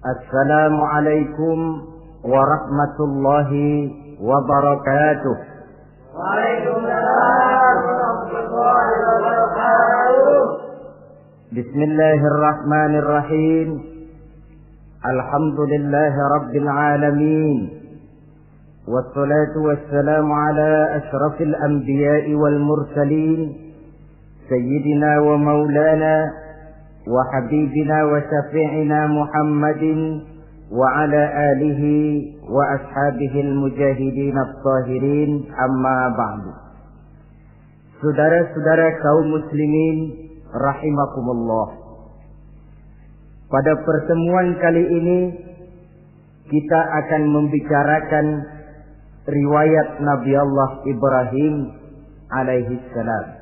Assalamualaikum warahmatullahi wabarakatuh. Waalaikumsalam warahmatullahi wabarakatuh. Bismillahirrahmanirrahim. Alhamdulillahi rabbil alamin. Wassalatu wassalamu ala ashrafil anbiya'i wal mursalin. Sayyidina wa maulana wa habibina wa syafi'ina Muhammadin wa ala alihi wa ashabihi al-mujahidin at-tahirin, amma ba'du. Saudara-saudara kaum muslimin rahimakumullah. Pada pertemuan kali ini kita akan membicarakan riwayat Nabi Allah Ibrahim alaihi salam.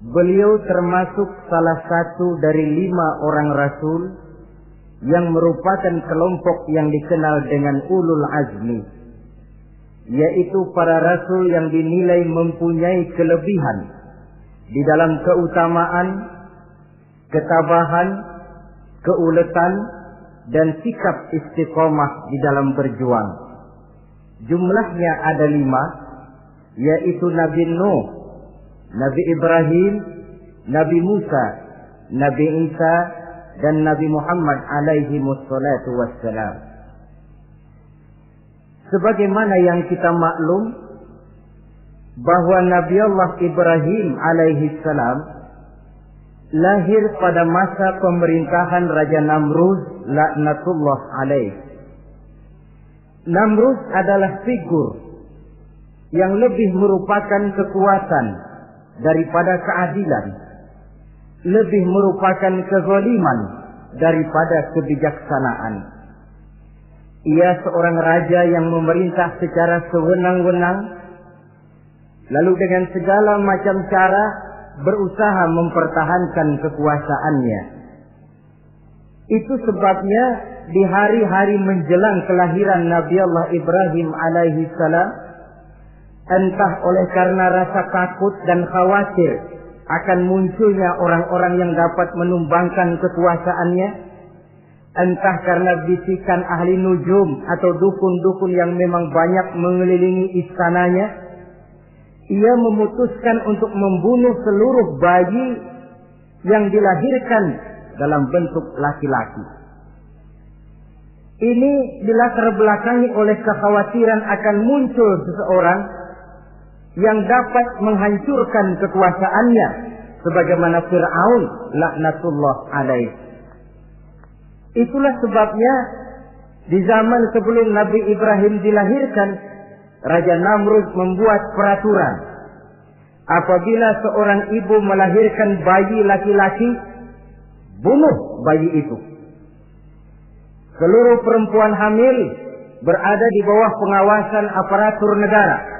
Beliau termasuk salah satu dari 5 orang rasul yang merupakan kelompok yang dikenal dengan ulul azmi, yaitu para rasul yang dinilai mempunyai kelebihan di dalam keutamaan, ketabahan, keuletan, dan sikap istiqomah di dalam berjuang. Jumlahnya ada 5, yaitu Nabi Nuh, Nabi Ibrahim, Nabi Musa, Nabi Isa, dan Nabi Muhammad alaihi wassalatu wassalam. Sebagaimana yang kita maklum bahwa Nabi Allah Ibrahim alaihi salam lahir pada masa pemerintahan Raja Namrud laknatullah alaih. Namrud adalah figur yang lebih merupakan kekuatan daripada keadilan, lebih merupakan kezaliman daripada kebijaksanaan. Ia seorang raja yang memerintah secara sewenang-wenang, lalu dengan segala macam cara berusaha mempertahankan kekuasaannya. Itu sebabnya di hari-hari menjelang kelahiran Nabi Allah Ibrahim alaihi salam, entah oleh karena rasa takut dan khawatir akan munculnya orang-orang yang dapat menumbangkan kekuasaannya, entah karena bisikan ahli nujum atau dukun-dukun yang memang banyak mengelilingi istananya, ia memutuskan untuk membunuh seluruh bayi yang dilahirkan dalam bentuk laki-laki. Ini dilatar belakangi oleh kekhawatiran akan muncul seseorang yang dapat menghancurkan kekuasaannya, sebagaimana Fir'aun laknatullah alaih. Itulah sebabnya di zaman sebelum Nabi Ibrahim dilahirkan, Raja Namrud membuat peraturan. Apabila seorang ibu melahirkan bayi laki-laki, bunuh bayi itu. Seluruh perempuan hamil berada di bawah pengawasan aparatur negara,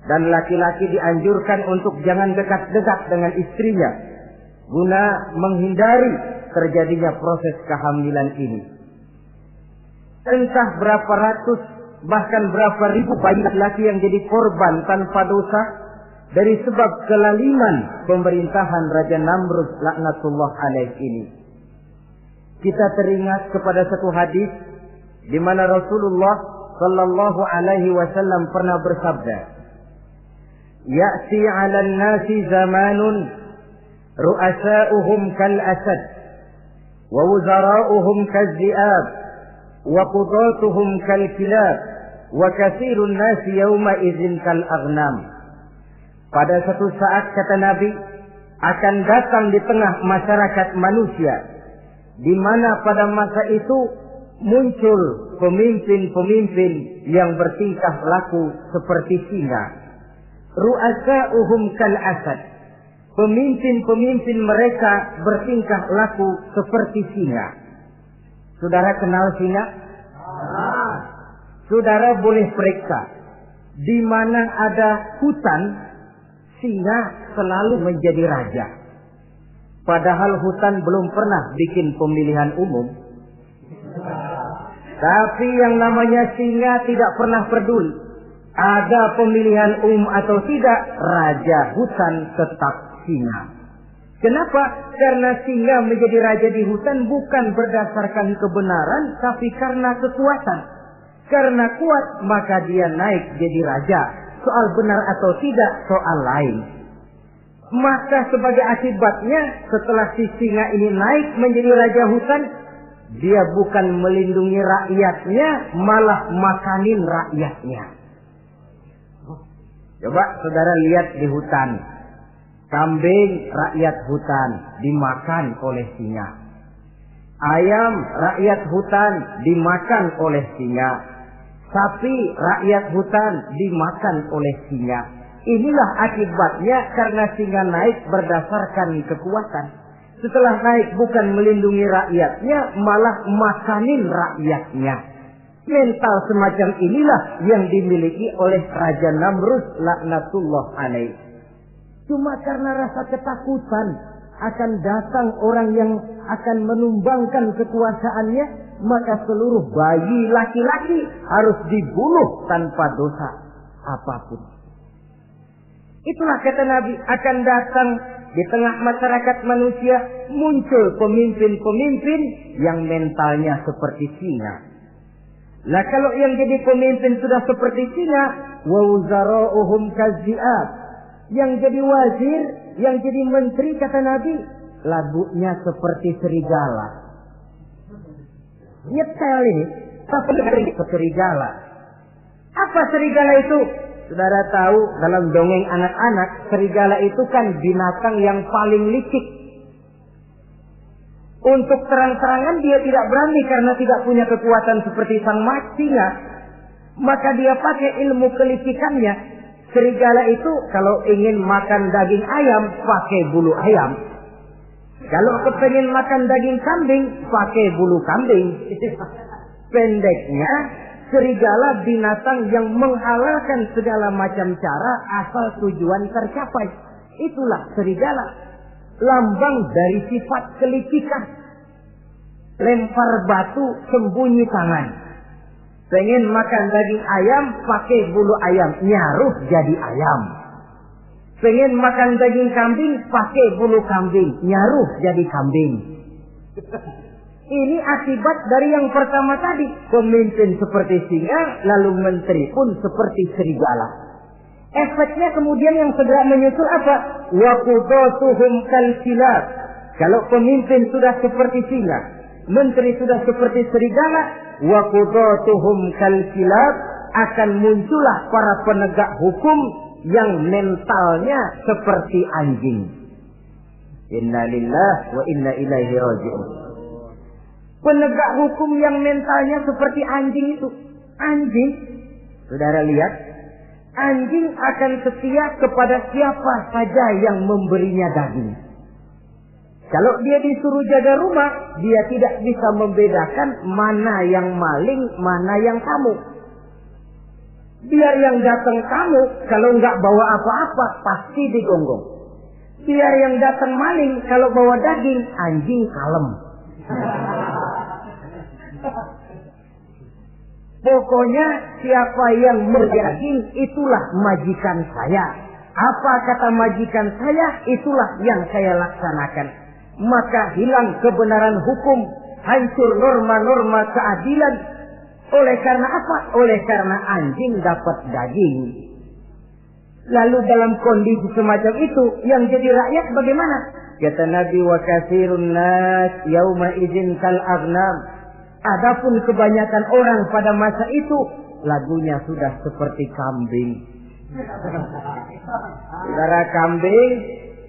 dan laki-laki dianjurkan untuk jangan dekat-dekat dengan istrinya guna menghindari terjadinya proses kehamilan ini. Entah berapa ratus bahkan berapa ribu bayi laki-laki yang jadi korban tanpa dosa dari sebab kelaliman pemerintahan Raja Namrud laknatullah alaih ini. Kita teringat kepada satu hadis di mana Rasulullah sallallahu alaihi wasallam pernah bersabda, ya'ti 'alan nasi zamanun ru'asa'uhum kal asad wa wuzara'uhum kaz-zi'ab wa qudatuhum kal kilab wa katsirun nasi yawma idzin kal aghnam. Pada satu saat, kata Nabi, akan datang di tengah masyarakat manusia, di mana pada masa itu muncul pemimpin-pemimpin yang bertingkah laku seperti singa. Ru'asa'uhum kal asad. Pemimpin-pemimpin mereka bertingkah laku seperti singa. Saudara kenal singa? Saudara boleh periksa, di mana ada hutan, singa selalu menjadi raja. Padahal hutan belum pernah bikin pemilihan umum. Tapi yang namanya singa tidak pernah peduli. Ada pemilihan umum atau tidak, raja hutan tetap singa. Kenapa? Karena singa menjadi raja di hutan bukan berdasarkan kebenaran, tapi karena kekuatan. Karena kuat, maka dia naik jadi raja. Soal benar atau tidak, soal lain. Maka sebagai akibatnya, setelah si singa ini naik menjadi raja hutan, dia bukan melindungi rakyatnya, malah makanin rakyatnya. Coba saudara lihat di hutan. Kambing rakyat hutan dimakan oleh singa. Ayam rakyat hutan dimakan oleh singa. Sapi rakyat hutan dimakan oleh singa. Inilah akibatnya karena singa naik berdasarkan kekuatan. Setelah naik bukan melindungi rakyatnya, malah makanin rakyatnya. Mental semacam inilah yang dimiliki oleh Raja Namrud laknatullah alaih. Cuma karena rasa ketakutan akan datang orang yang akan menumbangkan kekuasaannya, maka seluruh bayi laki-laki harus dibunuh tanpa dosa apapun. Itulah kata Nabi, akan datang di tengah masyarakat manusia muncul pemimpin-pemimpin yang mentalnya seperti singa. Nah, kalau yang jadi pemimpin sudah seperti singa, wa wuzara'uhum kaz-zi'ab. Yang jadi wazir, yang jadi menteri, kata Nabi, lagunya seperti serigala. Nyetel ini, tapi serigala. Apa serigala itu? Saudara tahu dalam dongeng anak-anak, serigala itu kan binatang yang paling licik. Untuk terang-terangan dia tidak berani karena tidak punya kekuatan seperti sang singa. Maka dia pakai ilmu kelicikannya. Serigala itu kalau ingin makan daging ayam, pakai bulu ayam. Kalau kepengen makan daging kambing, pakai bulu kambing. Pendeknya, serigala binatang yang menghalalkan segala macam cara asal tujuan tercapai. Itulah serigala. Lambang dari sifat kelicikan. Lempar batu, sembunyi tangan. Pengen makan daging ayam, pakai bulu ayam, nyaruh jadi ayam. Pengen makan daging kambing, pakai bulu kambing, nyaruh jadi kambing. Ini akibat dari yang pertama tadi. Pemimpin seperti singa, lalu menteri pun seperti serigala. Efeknya kemudian yang segera menyusul apa? Wa qudatuhum kal kilab. Kalau pemimpin sudah seperti singa, menteri sudah seperti serigala, wa qudatuhum kal kilab, akan muncullah para penegak hukum yang mentalnya seperti anjing. Inna lillahi wa inna ilaihi raji'un. Penegak hukum yang mentalnya seperti anjing itu. Anjing, saudara lihat, anjing akan setia kepada siapa saja yang memberinya daging. Kalau dia disuruh jaga rumah, dia tidak bisa membedakan mana yang maling, mana yang tamu. Biar yang datang tamu, kalau nggak bawa apa-apa, pasti digonggong. Biar yang datang maling, kalau bawa daging, anjing kalem. Pokoknya siapa yang berdaging, itulah majikan saya. Apa kata majikan saya, itulah yang saya laksanakan. Maka hilang kebenaran hukum, hancur norma-norma keadilan. Oleh karena apa? Oleh karena anjing dapat daging. Lalu dalam kondisi semacam itu, yang jadi rakyat bagaimana? Kata Nabi, wa katsirun nas yauma idzin kal aghnam. Adapun kebanyakan orang pada masa itu, lagunya sudah seperti kambing. Saudara,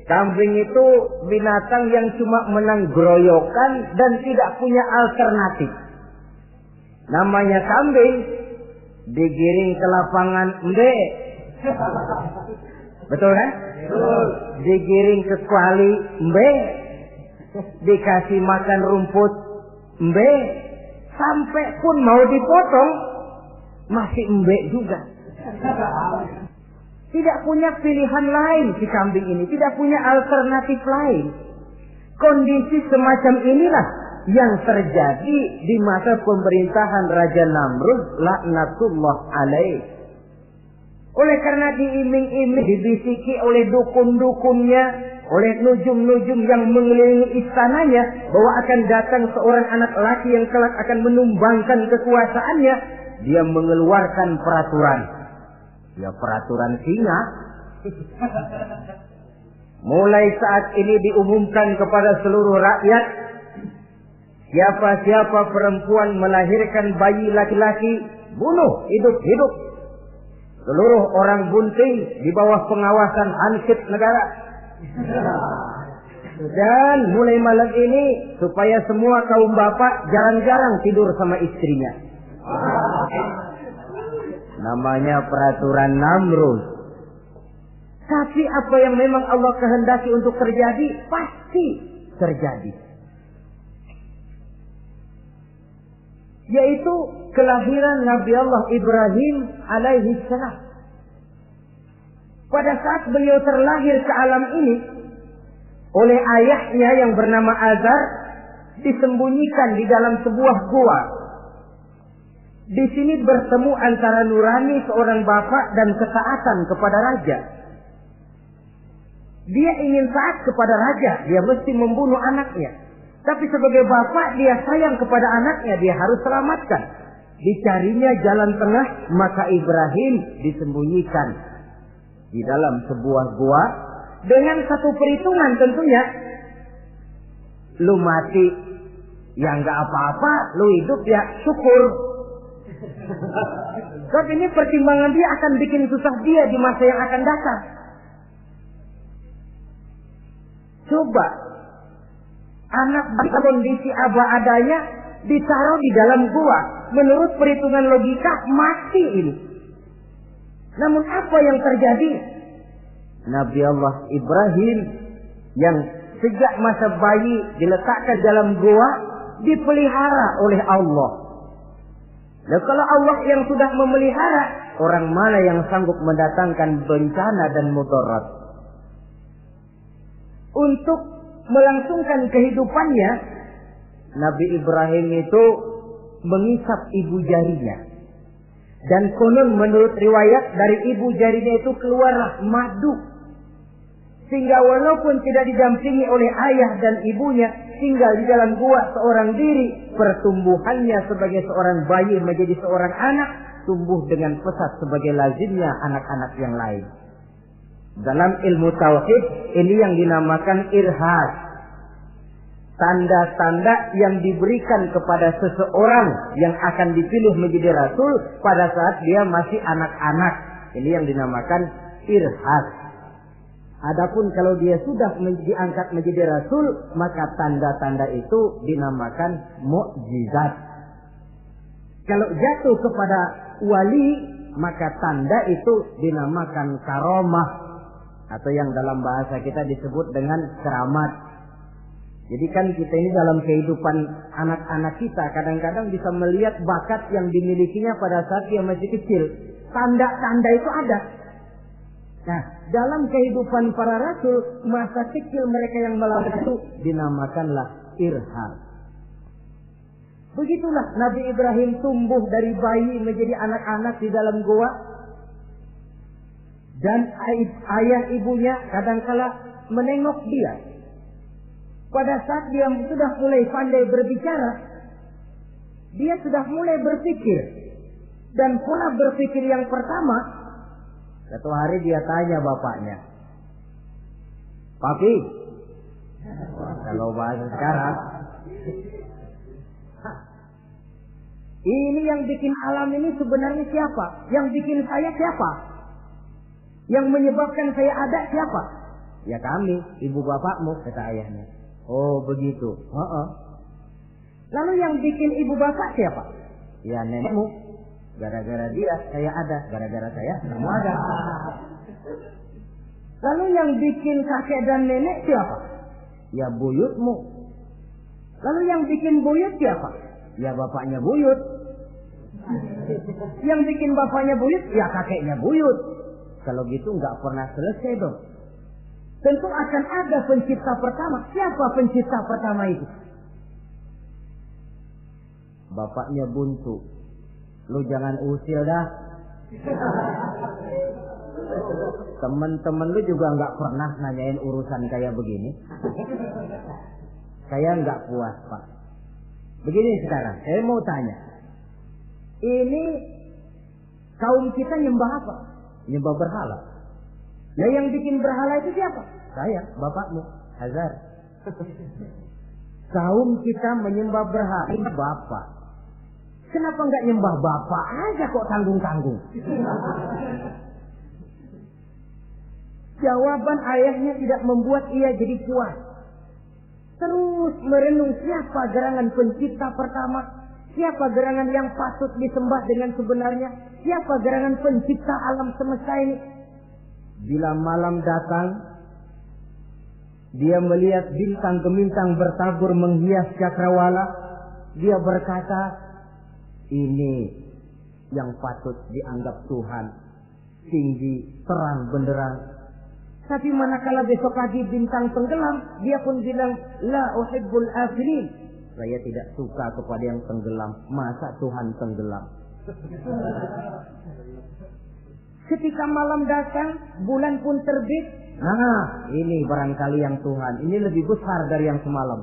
kambing itu binatang yang cuma menang groyokan dan tidak punya alternatif. Namanya kambing, digiring ke lapangan embe. Betul kan? Digiring ke kuali embe, dikasih makan rumput embe, sampai pun mau dipotong masih embe juga. Tidak punya pilihan lain si kambing ini, tidak punya alternatif lain. Kondisi semacam inilah yang terjadi di masa pemerintahan Raja Namrud laknatullah alaih. Oleh karena diiming-iming, dibisiki oleh dukun-dukunnya, oleh nujum-nujum yang mengelilingi istananya, bahwa akan datang seorang anak laki yang kelak akan menumbangkan kekuasaannya, dia mengeluarkan peraturan. Ya, peraturan singa. Mulai saat ini diumumkan kepada seluruh rakyat, siapa-siapa perempuan melahirkan bayi laki-laki, bunuh hidup-hidup. Seluruh orang bunting di bawah pengawasan Hansip negara. Dan mulai malam ini, supaya semua kaum bapak jarang-jarang tidur sama istrinya. Namanya peraturan Namrud. Tapi apa yang memang Allah kehendaki untuk terjadi, pasti terjadi. Yaitu kelahiran Nabi Allah Ibrahim alaihi salam. Pada saat beliau terlahir ke alam ini, oleh ayahnya yang bernama Azar, disembunyikan di dalam sebuah gua. Di sini bertemu antara nurani seorang bapak dan ketaatan kepada raja. Dia ingin taat kepada raja, dia mesti membunuh anaknya. Tapi sebagai bapak, dia sayang kepada anaknya, dia harus selamatkan. Dicarinya jalan tengah, maka Ibrahim disembunyikan di dalam sebuah gua dengan satu perhitungan tentunya. Lu mati, ya nggak apa-apa, lu hidup ya syukur. Sebab ini pertimbangan dia akan bikin susah dia di masa yang akan datang. Coba anak berkondisi apa adanya ditaruh di dalam gua, menurut perhitungan logika mati ini. Namun apa yang terjadi? Nabi Allah Ibrahim yang sejak masa bayi diletakkan dalam gua dipelihara oleh Allah. Dan kalau Allah yang sudah memelihara, orang mana yang sanggup mendatangkan bencana dan mudarat? Untuk melangsungkan kehidupannya, Nabi Ibrahim itu mengisap ibu jarinya. Dan konon menurut riwayat dari ibu jarinya itu keluarlah madu. Sehingga walaupun tidak didampingi oleh ayah dan ibunya, tinggal di dalam gua seorang diri, pertumbuhannya sebagai seorang bayi menjadi seorang anak, tumbuh dengan pesat sebagai lazimnya anak-anak yang lain. Dalam ilmu tauhid ini yang dinamakan irhas. Tanda-tanda yang diberikan kepada seseorang yang akan dipilih menjadi rasul pada saat dia masih anak-anak. Ini yang dinamakan irhas. Adapun kalau dia sudah diangkat menjadi rasul, maka tanda-tanda itu dinamakan mukjizat. Kalau jatuh kepada wali, maka tanda itu dinamakan karomah, atau yang dalam bahasa kita disebut dengan keramat. Jadi kan kita ini dalam kehidupan anak-anak kita kadang-kadang bisa melihat bakat yang dimilikinya pada saat dia masih kecil. Tanda-tanda itu ada. Nah, dalam kehidupan para rasul, masa kecil mereka yang melakukan itu dinamakanlah irham. Begitulah Nabi Ibrahim tumbuh dari bayi menjadi anak-anak di dalam gua. Dan ayah ibunya kadangkala menengok dia. Pada saat dia sudah mulai pandai berbicara, dia sudah mulai berpikir. Dan pola berpikir yang pertama, Satu hari dia tanya bapaknya, "Papi," kalau bahasa sekarang, "ini yang bikin alam ini sebenarnya siapa? Yang bikin saya siapa? Yang menyebabkan saya ada siapa?" "Ya kami, ibu bapakmu," kata ayahnya. "Oh begitu." "Lalu yang bikin ibu bapak siapa?" "Ya nenekmu. Gara-gara dia saya ada, gara-gara saya kamu ada." "Lalu yang bikin kakek dan nenek siapa?" "Ya buyutmu." "Lalu yang bikin buyut siapa?" "Ya bapaknya buyut." "Yang bikin bapaknya buyut?" "Ya kakeknya buyut." Kalau gitu nggak pernah selesai dong. Tentu akan ada pencipta pertama. Siapa pencipta pertama itu? Bapaknya buntu. "Lu jangan usil dah. Temen-temen lu juga nggak pernah nanyain urusan kayak begini. Saya nggak puas, Pak. Begini sekarang, saya mau tanya. Ini kaum kita nyembah apa? Nyembah berhala. Nah yang bikin berhala itu siapa? Saya, bapakmu, Hazar. Kaum kita menyembah berhala. Ini bapak. Kenapa nggak nyembah bapak aja kok tanggung-tanggung? Jawaban ayahnya tidak membuat ia jadi puas. Terus merenung siapa gerangan pencipta pertama, siapa gerangan yang patut disembah dengan sebenarnya, siapa gerangan pencipta alam semesta ini. Bila malam datang, dia melihat bintang gemintang bertabur menghias cakrawala. Dia berkata, "Ini yang patut dianggap Tuhan, tinggi, terang benderang." Tapi manakala besok pagi bintang tenggelam, dia pun bilang, "La uhibbul afilin." Saya tidak suka kepada yang tenggelam. Masa Tuhan tenggelam? Ketika malam datang, bulan pun terbit. Nah, ini barangkali yang Tuhan. Ini lebih besar dari yang semalam.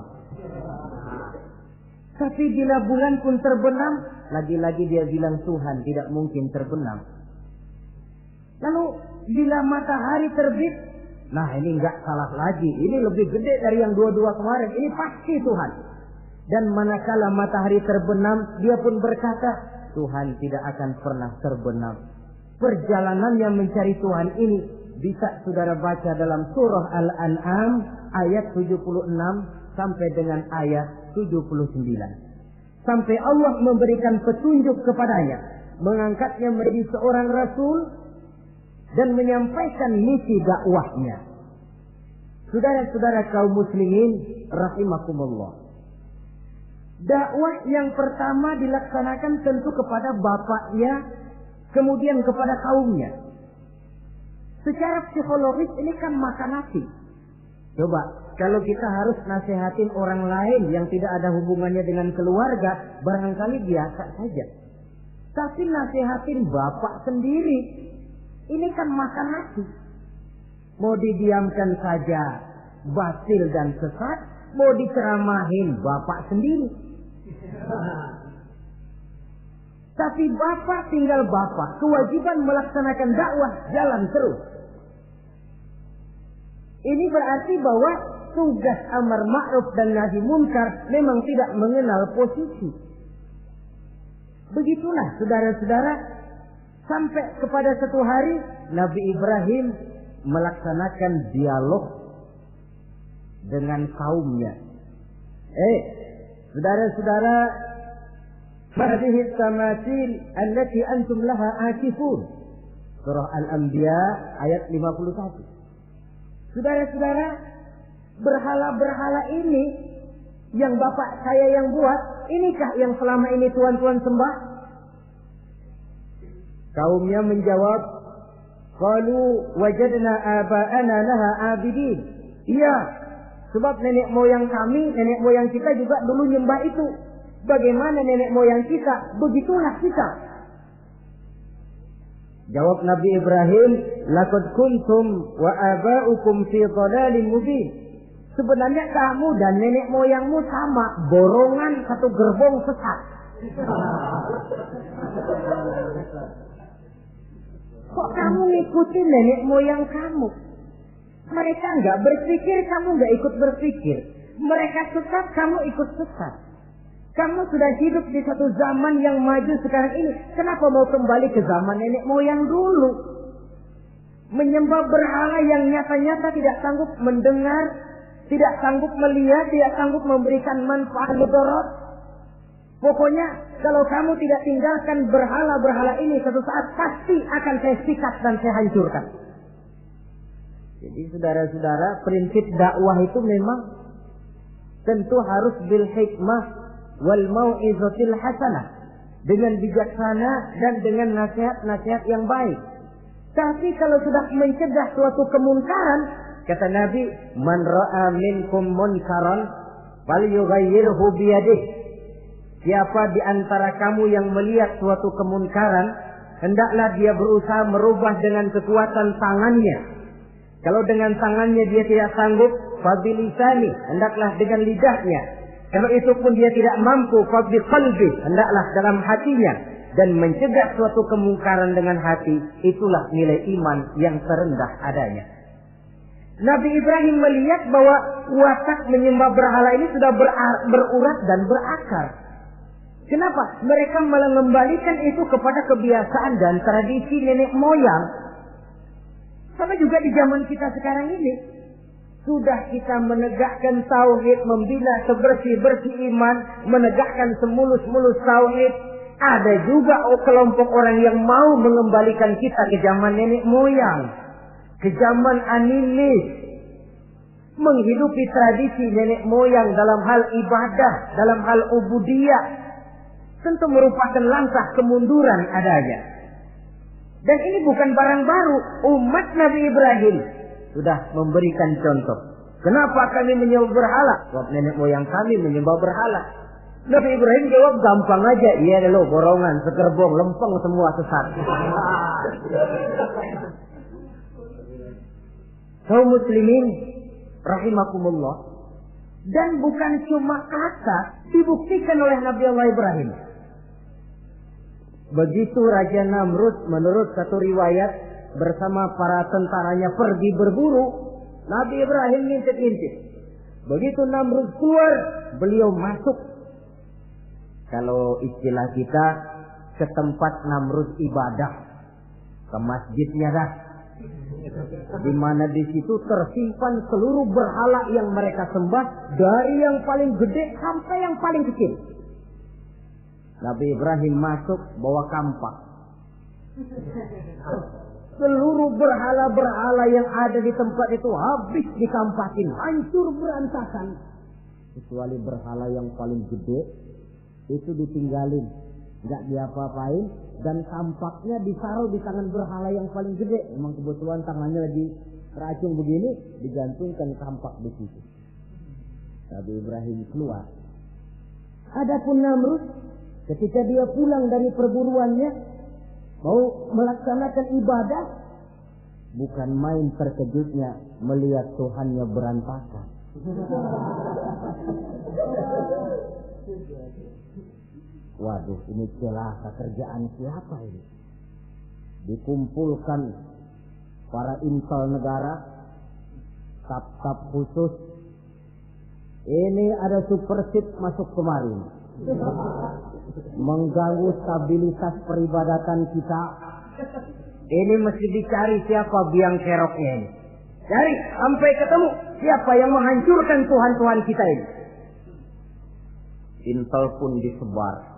Tapi bila bulan pun terbenam, lagi-lagi dia bilang Tuhan tidak mungkin terbenam. Lalu bila matahari terbit, nah ini enggak salah lagi. Ini lebih gede dari yang dua-dua kemarin. Ini pasti Tuhan. Dan manakala matahari terbenam, dia pun berkata, Tuhan tidak akan pernah terbenam. Perjalanannya mencari Tuhan ini bisa saudara baca dalam surah Al-An'am ayat 76 sampai dengan ayat 79. Sampai Allah memberikan petunjuk kepadanya, mengangkatnya menjadi seorang rasul dan menyampaikan misi dakwahnya. Saudara-saudara kaum muslimin rahimakumullah. Dakwah yang pertama dilaksanakan tentu kepada bapaknya, kemudian kepada kaumnya. Secara psikologis ini kan makan nasi. Coba, kalau kita harus nasihatin orang lain yang tidak ada hubungannya dengan keluarga, barangkali biasa saja. Tapi nasihatin bapak sendiri, ini kan makan nasi. Mau didiamkan saja, batil dan sesat. Mau diceramahin bapak sendiri. Tapi bapak tinggal bapak. Kewajiban melaksanakan dakwah jalan terus. Ini berarti bahwa tugas amar ma'ruf dan nahi munkar memang tidak mengenal posisi. Begitulah saudara-saudara, sampai kepada satu hari Nabi Ibrahim melaksanakan dialog dengan kaumnya. Saudara-saudara, hadhihi tamathil allati antum laha akifun. Surah Al-Anbiya ayat 51. Saudara-saudara, berhala-berhala ini yang bapak saya yang buat, inikah yang selama ini tuan-tuan sembah? Kaumnya menjawab, qalu wajadna aba'ana laha abidin. Iya, sebab nenek moyang kami, nenek moyang kita juga dulu nyembah itu. Bagaimana nenek moyang kita, begitulah kita. Jawab Nabi Ibrahim, laqad kuntum wa aba'ukum fi dhalalin mubin. Sebenarnya kamu dan nenek moyangmu sama, borongan satu gerbong sesat. Kok kamu ngikutin nenek moyang kamu? Mereka nggak berpikir, kamu nggak ikut berpikir. Mereka sesat, kamu ikut sesat. Kamu sudah hidup di satu zaman yang maju sekarang ini. Kenapa mau kembali ke zaman nenek moyang dulu? Menyembah berhala yang nyata-nyata tidak sanggup mendengar, tidak sanggup melihat, tidak sanggup memberikan manfaat mudarat. Pokoknya kalau kamu tidak tinggalkan berhala-berhala ini, suatu saat pasti akan saya sikat dan saya hancurkan. Jadi saudara-saudara, prinsip dakwah itu memang tentu harus bil hikmah wal mau'izatil hasanah, dengan bijaksana dan dengan nasihat-nasihat yang baik. Tapi kalau sudah mencegah suatu kemunkaran, kata Nabi, man ra'a minkum munkaran falyughayyirhu biyadihi. Siapa di antara kamu yang melihat suatu kemunkaran, hendaklah dia berusaha merubah dengan kekuatan tangannya. Kalau dengan tangannya dia tidak sanggup, fabilisani, hendaklah dengan lidahnya. Kalau itu pun dia tidak mampu, fabiqalbi, hendaklah dalam hatinya. Dan mencegah suatu kemungkaran dengan hati, itulah nilai iman yang terendah adanya. Nabi Ibrahim melihat bahwa watak menyembah berhala ini sudah berurat dan berakar. Kenapa? Mereka malah mengembalikan itu kepada kebiasaan dan tradisi nenek moyang. Sama juga di zaman kita sekarang ini. Sudah kita menegakkan tauhid, membina sebersih-bersih iman, menegakkan semulus-mulus tauhid. Ada juga kelompok orang yang mau mengembalikan kita ke zaman nenek moyang, ke zaman animis, menghidupi tradisi nenek moyang dalam hal ibadah, dalam hal ubudiyah, tentu merupakan langkah kemunduran adanya. Dan ini bukan barang baru. Umat Nabi Ibrahim sudah memberikan contoh. Kenapa kami menyembah berhala? Sebab nenek moyang kami menyembah berhala. Nabi Ibrahim jawab gampang aja. Iya lo borongan, sekerbong, lempeng semua sesat. Kaum muslimin rahimakumullah. Dan bukan cuma kata, dibuktikan oleh Nabi Allah Ibrahim. Begitu Raja Namrud menurut satu riwayat bersama para tentaranya pergi berburu, Nabi Ibrahim ngintip-ngintip. Begitu Namrud keluar, beliau masuk. Kalau istilah kita, ke tempat Namrud ibadah, ke masjidnya dah. Di mana di situ tersimpan seluruh berhala yang mereka sembah, dari yang paling gede sampai yang paling kecil. Nabi Ibrahim masuk bawa kampak. Seluruh berhala-berhala yang ada di tempat itu habis dikampakin, hancur berantakan. Kecuali berhala yang paling gede, itu ditinggalin, nggak diapa-apain, dan kampaknya ditaruh di tangan berhala yang paling gede. Memang kebetulan tangannya lagi teracung begini, digantungkan kampak di situ. Nabi Ibrahim keluar. Adapun Namrud, ketika dia pulang dari perburuannya, mau melaksanakan ibadah, bukan main terkejutnya melihat Tuhannya berantakan. Waduh, ini celaka, kerjaan siapa ini? Dikumpulkan para intel negara, staf-staf khusus. Ini ada supersip masuk kemarin, mengganggu stabilitas peribadatan kita. Ini mesti dicari siapa biang keroknya ini. Cari sampai ketemu siapa yang menghancurkan Tuhan-Tuhan kita ini. Intel pun disebar.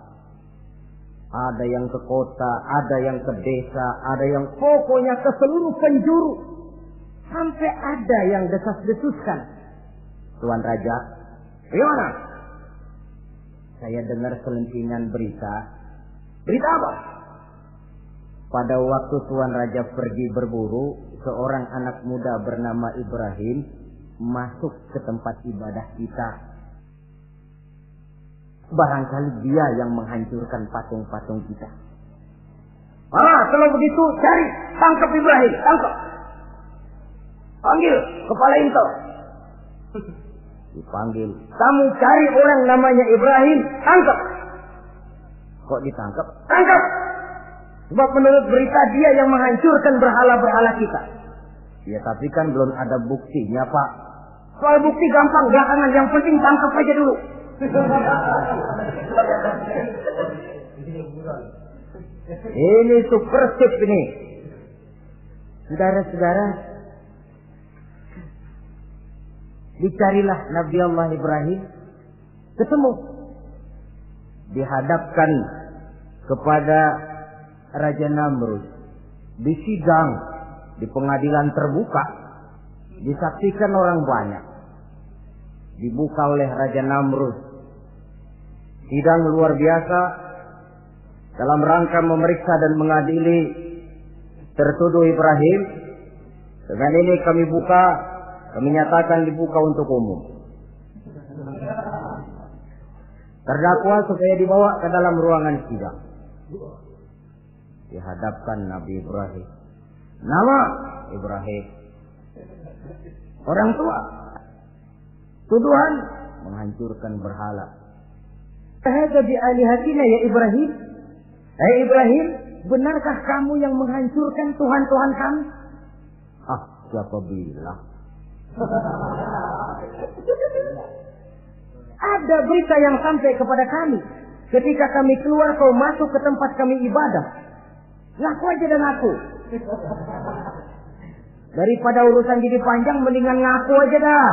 Ada yang ke kota, ada yang ke desa, ada yang pokoknya ke seluruh penjuru. Sampai ada yang desas-desuskan. Tuan Raja, gimana? Saya dengar selentingan berita. Berita apa? Pada waktu Tuan Raja pergi berburu, seorang anak muda bernama Ibrahim masuk ke tempat ibadah kita. Barangkali dia yang menghancurkan patung-patung kita. Kalau begitu cari, tangkap Ibrahim, tangkap. Panggil kepala intel. Dipanggil. Kamu cari orang namanya Ibrahim, tangkap. Kok ditangkap? Tangkap. Sebab menurut berita dia yang menghancurkan berhala-berhala kita. Ya tapi kan belum ada buktinya, Pak. Soal bukti gampang, belakangan. Yang penting tangkap aja dulu. Ini supersip ini. Saudara-saudara, dicarilah Nabi Allah Ibrahim, ketemu, dihadapkan kepada Raja Namrud, disidang di pengadilan terbuka, disaksikan orang banyak, dibuka oleh Raja Namrud. Sidang luar biasa dalam rangka memeriksa dan mengadili tertuduh Ibrahim. Dengan ini kami nyatakan dibuka untuk umum. Terdakwa supaya dibawa ke dalam ruangan sidang. Dihadapkan Nabi Ibrahim. Nama Ibrahim. Orang tua. Tuduhan menghancurkan berhala. Hadza bi alihatina ya Ibrahim. Hai Ibrahim, benarkah kamu yang menghancurkan Tuhan-Tuhan kami? Ah, siapa bilang? Ada berita yang sampai kepada kami. Ketika kami keluar, kau masuk ke tempat kami ibadah. Ngaku aja dan ngaku. Daripada urusan jadi panjang, mendingan ngaku aja dah.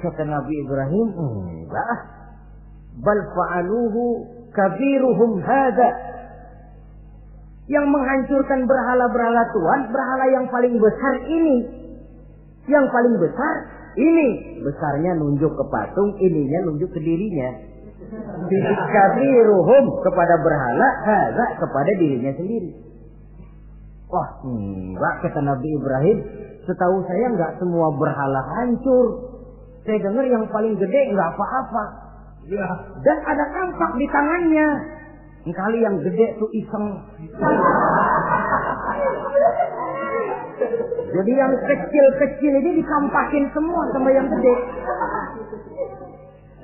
Kata Nabi Ibrahim, enggak. Bal fa'aluhu kabiruhum hadza. Yang menghancurkan berhala-berhala Tuhan, berhala yang paling besar ini. Yang paling besar ini. Besarnya nunjuk ke patung, ininya nunjuk ke dirinya. Kabiruhum kepada berhala, hadza kepada dirinya sendiri. Wah, enggak, kata Nabi Ibrahim. Setahu saya enggak semua berhala hancur. Saya dengar yang paling gede enggak apa-apa. Ya. Dan ada kampak di tangannya. Kali yang gede tuh iseng. Jadi yang kecil-kecil ini dikampakin semua sama yang gede.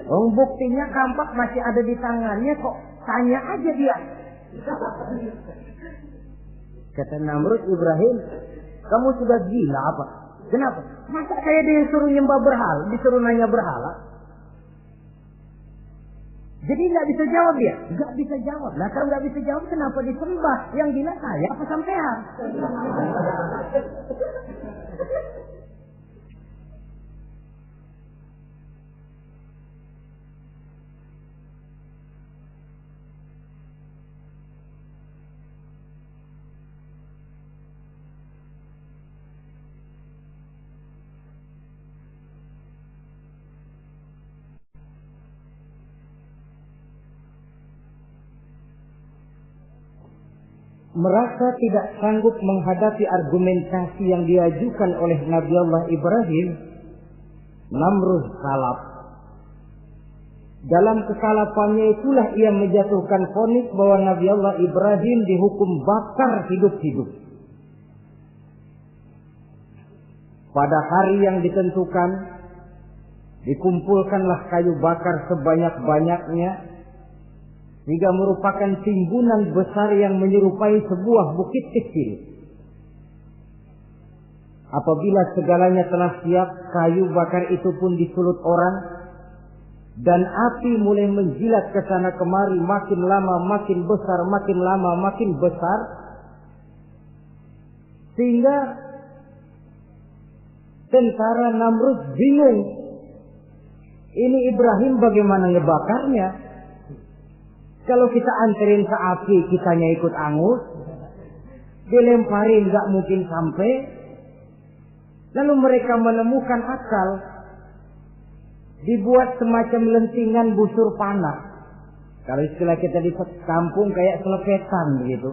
Buktinya kampak masih ada di tangannya, kok tanya aja dia. Kata Namrud, Ibrahim, kamu sudah gila apa? Kenapa? Masa saya disuruh nyembah berhala, disuruh nanya berhala? Jadi nggak bisa jawab dia, nggak bisa jawab. Nah kalau nggak bisa jawab, kenapa disembah? Yang gila saya apa sampean? Merasa tidak sanggup menghadapi argumentasi yang diajukan oleh Nabi Allah Ibrahim, Namrud salap. Dalam kesalapannya itulah ia menjatuhkan vonis bahwa Nabi Allah Ibrahim dihukum bakar hidup-hidup. Pada hari yang ditentukan, dikumpulkanlah kayu bakar sebanyak-banyaknya, sehingga merupakan timbunan besar yang menyerupai sebuah bukit kecil. Apabila segalanya telah siap, kayu bakar itu pun disulut orang, dan api mulai menjilat ke sana kemari, makin lama makin besar, makin lama makin besar, sehingga tentara Namrud bingung. Ini Ibrahim bagaimana ngebakarnya? Kalau kita anterin ke api, kitanya ikut angus, dilemparin gak mungkin sampai. Lalu mereka menemukan akal, dibuat semacam lentingan busur panah. Kalau istilah kita di kampung kayak selepetan begitu.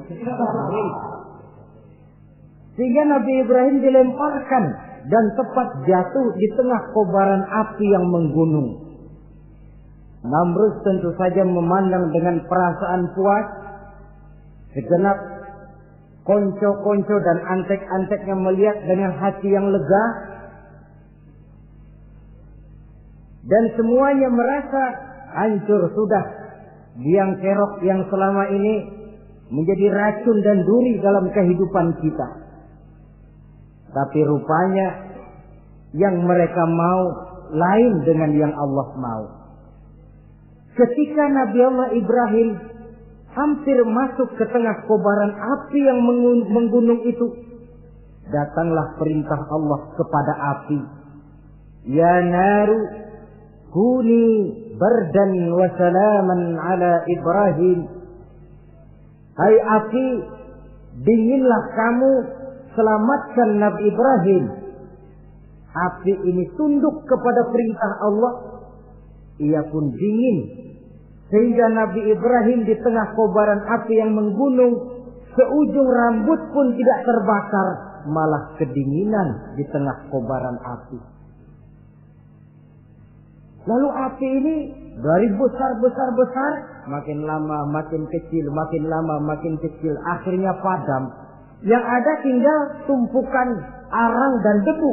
Sehingga Nabi Ibrahim dilemparkan dan tepat jatuh di tengah kobaran api yang menggunung. Namrud tentu saja memandang dengan perasaan puas. Segenap konco-konco dan antek-anteknya melihat dengan hati yang lega. Dan semuanya merasa hancur sudah. biang kerok yang selama ini menjadi racun dan duri dalam kehidupan kita. Tapi rupanya yang mereka mau lain dengan yang Allah mau. Ketika Nabi Allah Ibrahim hampir masuk ke tengah kobaran api yang menggunung itu, datanglah perintah Allah kepada api. Ya naru kuni bardan wa salaman ala Ibrahim. Hai api, dinginlah kamu, selamatkan Nabi Ibrahim. Api ini tunduk kepada perintah Allah. Ia pun dingin. Sehingga Nabi Ibrahim di tengah kobaran api yang menggunung, seujung rambut pun tidak terbakar, malah kedinginan di tengah kobaran api. Lalu api ini dari besar, makin lama makin kecil, makin lama makin kecil, akhirnya padam. Yang ada tinggal tumpukan arang dan debu.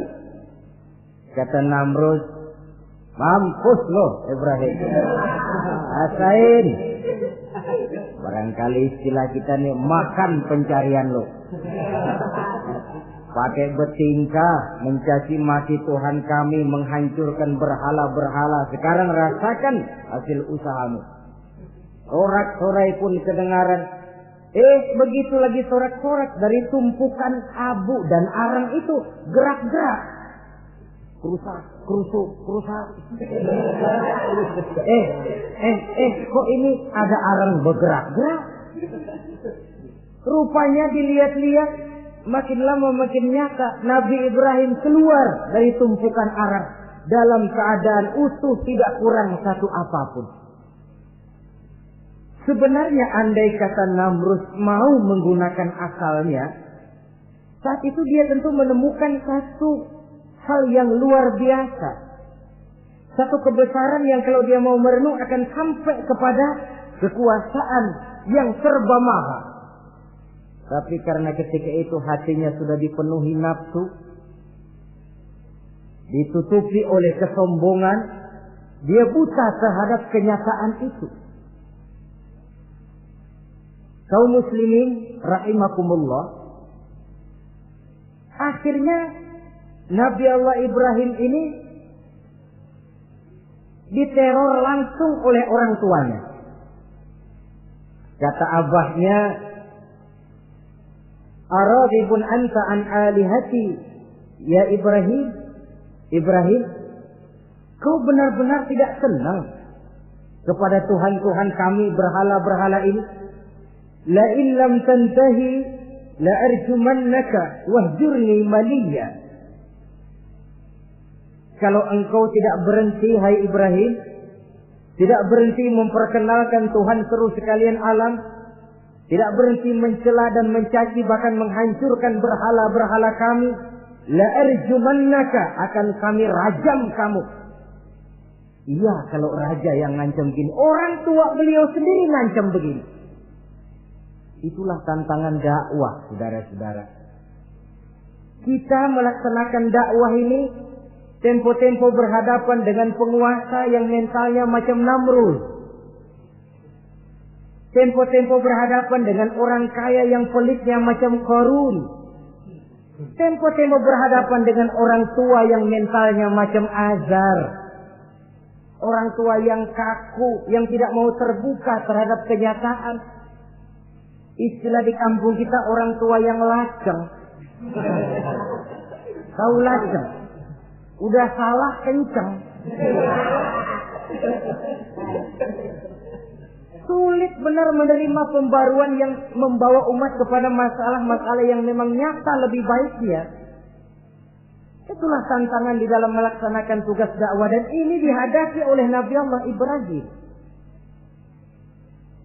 Kata Namrud, mampus lo Ibrahim, rasain. Barangkali istilah kita nih, makan pencarian lo. Pakai bertingkah mencaci maki Tuhan kami, menghancurkan berhala-berhala. Sekarang rasakan hasil usahamu. Sorak-sorai pun kedengaran. Begitu lagi sorak-sorak dari tumpukan abu dan arang itu gerak-gerak. Kerusak. Kok ini ada arang bergerak-gerak? Rupanya dilihat-lihat, makin lama makin nyata, Nabi Ibrahim keluar dari tumpukan arang dalam keadaan utuh, tidak kurang satu apapun. Sebenarnya andai kata Namrud mau menggunakan akalnya, saat itu dia tentu menemukan satu hal yang luar biasa. Satu kebesaran yang kalau dia mau merenung akan sampai kepada kekuasaan yang serba maha. Tapi karena ketika itu hatinya sudah dipenuhi nafsu, ditutupi oleh kesombongan, dia buta terhadap kenyataan itu. Kaum muslimin rahimakumullah, akhirnya Nabi Allah Ibrahim ini diteror langsung oleh orang tuanya. Kata abahnya, aradibun anta an alihati ya Ibrahim. Ibrahim, kau benar-benar tidak senang kepada Tuhan-Tuhan kami, berhala-berhala ini? La in lam tantahi la arjumannaka wahjurni maliya. Kalau engkau tidak berhenti, hai Ibrahim, tidak berhenti memperkenalkan Tuhan seru sekalian alam, tidak berhenti mencela dan mencaci bahkan menghancurkan berhala-berhala kami, la arjumannaka, akan kami rajam kamu. Iya, kalau raja yang ngancam begini, orang tua beliau sendiri ngancam begini. Itulah tantangan dakwah, saudara-saudara. Kita melaksanakan dakwah ini tempo-tempo berhadapan dengan penguasa yang mentalnya macam Namrud. Tempo-tempo berhadapan dengan orang kaya yang pelitnya macam Qarun. Tempo-tempo berhadapan dengan orang tua yang mentalnya macam Azar. Orang tua yang kaku, yang tidak mau terbuka terhadap kenyataan. Istilah di kampung kita, orang tua yang laceng. Tahu laceng? Udah salah kenceng. Sulit benar menerima pembaruan yang membawa umat kepada masalah-masalah yang memang nyata lebih baiknya. Itulah tantangan di dalam melaksanakan tugas dakwah, dan ini dihadapi oleh Nabi Allah Ibrahim.